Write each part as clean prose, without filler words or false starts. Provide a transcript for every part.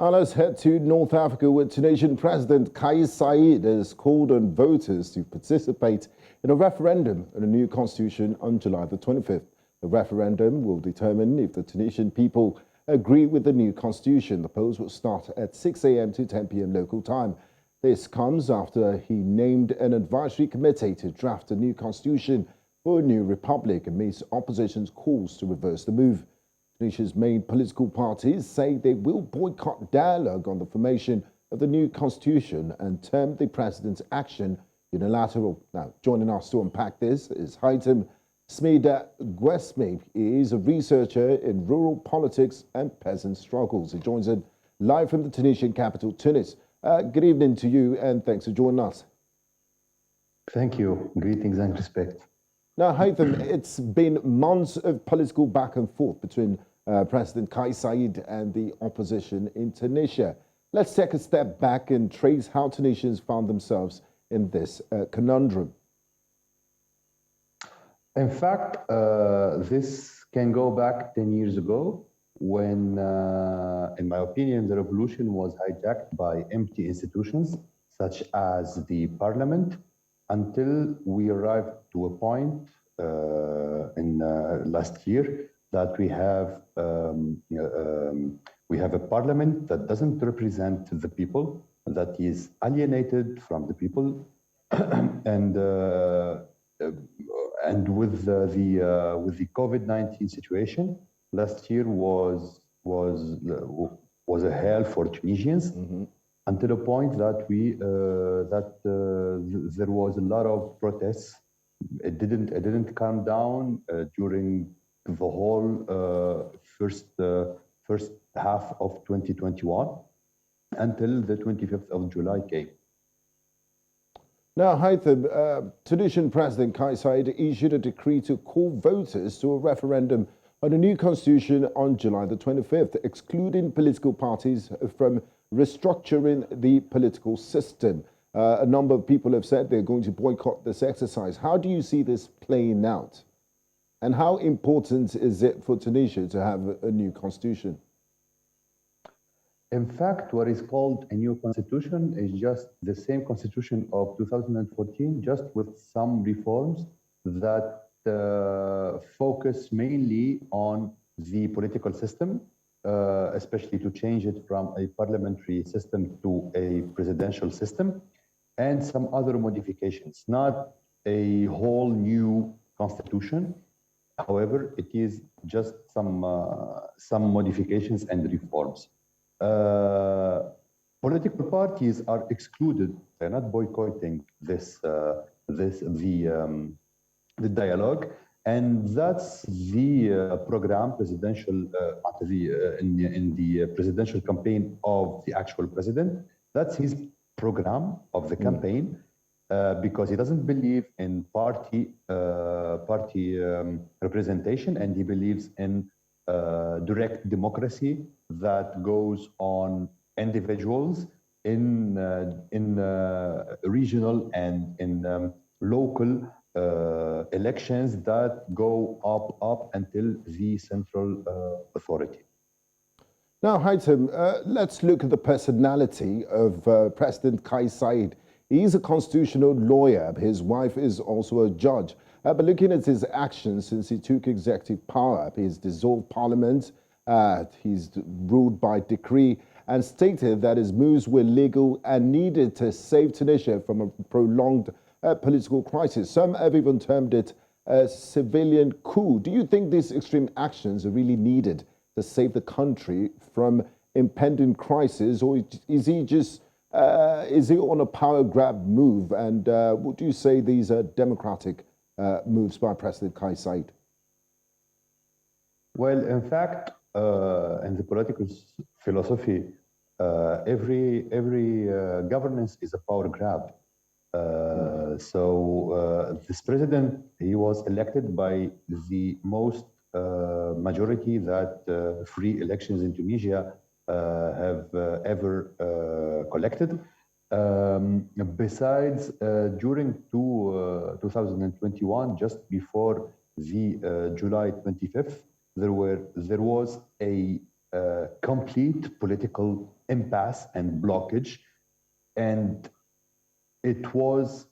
Let's head to North Africa, where Tunisian President Kais Saied has called on voters to participate in a referendum on a new constitution on July the 25th. The referendum will determine if the Tunisian people agree with the new constitution. The polls will start at 6 a.m. to 10 p.m. local time. This comes after he named an advisory committee to draft a new constitution for a new republic amidst opposition's calls to reverse the move. Tunisia's main political parties say they will boycott dialogue on the formation of the new constitution and term the president's action unilateral. Now, joining us to unpack this is Haitham Smida Gwesmi. He is a researcher in rural politics and peasant struggles. He joins us live from the Tunisian capital, Tunis. Good evening to you, and thanks for joining us. Thank you. Greetings and respect. Now, Haitham, it's been months of political back and forth between President Kais Saied and the opposition in Tunisia. Let's take a step back and trace how Tunisians found themselves in this conundrum. In fact, this can go back 10 years ago when, in my opinion, the revolution was hijacked by empty institutions such as the parliament, until we arrived to a point in last year that we have a parliament that doesn't represent the people, that is alienated from the people, and with the COVID-19 situation, last year was a hell for Tunisians. Mm-hmm. Until a point that there was a lot of protests. It didn't calm down during the whole first half of 2021 until the 25th of July came. Now, Haitham, Tunisian President Kais Saied issued a decree to call voters to a referendum on a new constitution on July the 25th, excluding political parties from restructuring the political system. A number of people have said they're going to boycott this exercise. How do you see this playing out? And how important is it for Tunisia to have a new constitution? In fact, what is called a new constitution is just the same constitution of 2014, just with some reforms that focus mainly on the political system, especially to change it from a parliamentary system to a presidential system, and some other modifications, not a whole new constitution. However, it is just some modifications and reforms. Political parties are excluded. They're not boycotting the dialogue, and that's the program presidential in the presidential campaign of the actual president. That's his program of the campaign, because he doesn't believe in party representation, and he believes in direct democracy that goes on individuals in regional and in local elections that go up until the central authority. Now, Haitham, let's look at the personality of President Kais Saied. He's a constitutional lawyer. His wife is also a judge. But looking at his actions since he took executive power, he's dissolved parliament, he's ruled by decree, and stated that his moves were legal and needed to save Tunisia from a prolonged political crisis. Some have even termed it a civilian coup. Do you think these extreme actions are really needed to save the country from impending crisis, or is he just is he on a power grab move? And would you say these are democratic moves by President Kais Saied? Well, in fact, in the political philosophy, every governance is a power grab. So this president, he was elected by the most majority that free elections in Tunisia have ever collected. Besides, during 2021, just before the July 25th, there was a complete political impasse and blockage, and it was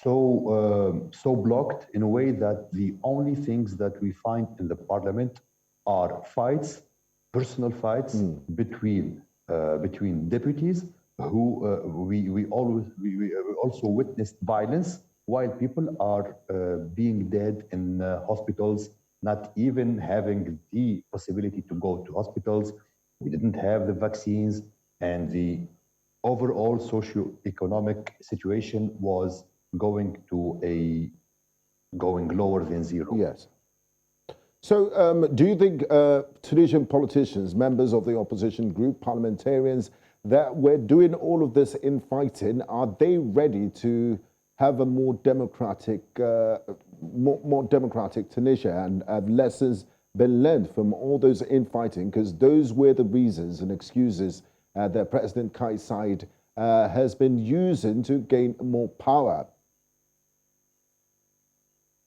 so blocked in a way that the only things that we find in the parliament are fights, personal fights between deputies who we also witnessed violence while people are being dead in hospitals, not even having the possibility to go to hospitals. We didn't have the vaccines, and the overall socio-economic situation was going lower than zero. Yes. So do you think Tunisian politicians, members of the opposition group, parliamentarians that were doing all of this infighting, are they ready to have a more democratic Tunisia, and have lessons been learned from all those infighting? Because those were the reasons and excuses that President Kais Saied has been using to gain more power.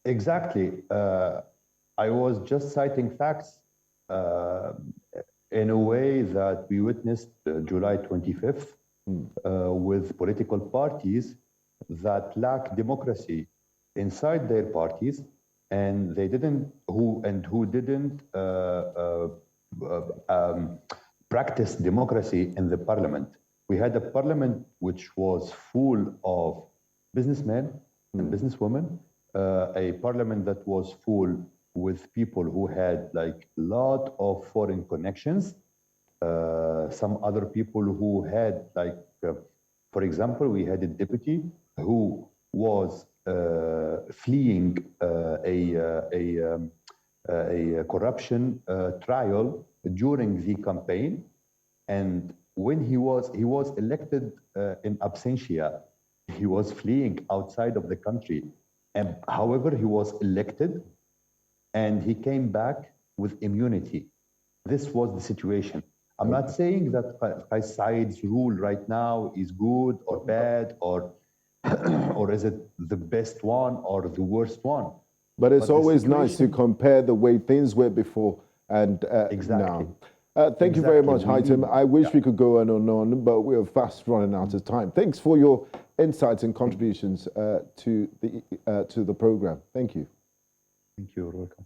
Exactly. I was just citing facts in a way that we witnessed July 25th with political parties that lack democracy inside their parties, and who didn't practice democracy in the parliament. We had a parliament which was full of businessmen and businesswomen, a parliament that was full with people who had like a lot of foreign connections, some other people who had like, for example, we had a deputy who was fleeing a corruption trial during the campaign, and when he was elected in absentia, he was fleeing outside of the country, and however he was elected, and he came back with immunity. This was the situation. I'm not saying that Kais Saied's rule right now is good or bad, or or is it the best one or the worst one. But it's always nice to compare the way things were before and exactly. now. Thank you very much, Haitham. I wish we could go on and on, but we're fast running out of time. Thanks for your insights and contributions to the program. Thank you. Thank you. You're welcome.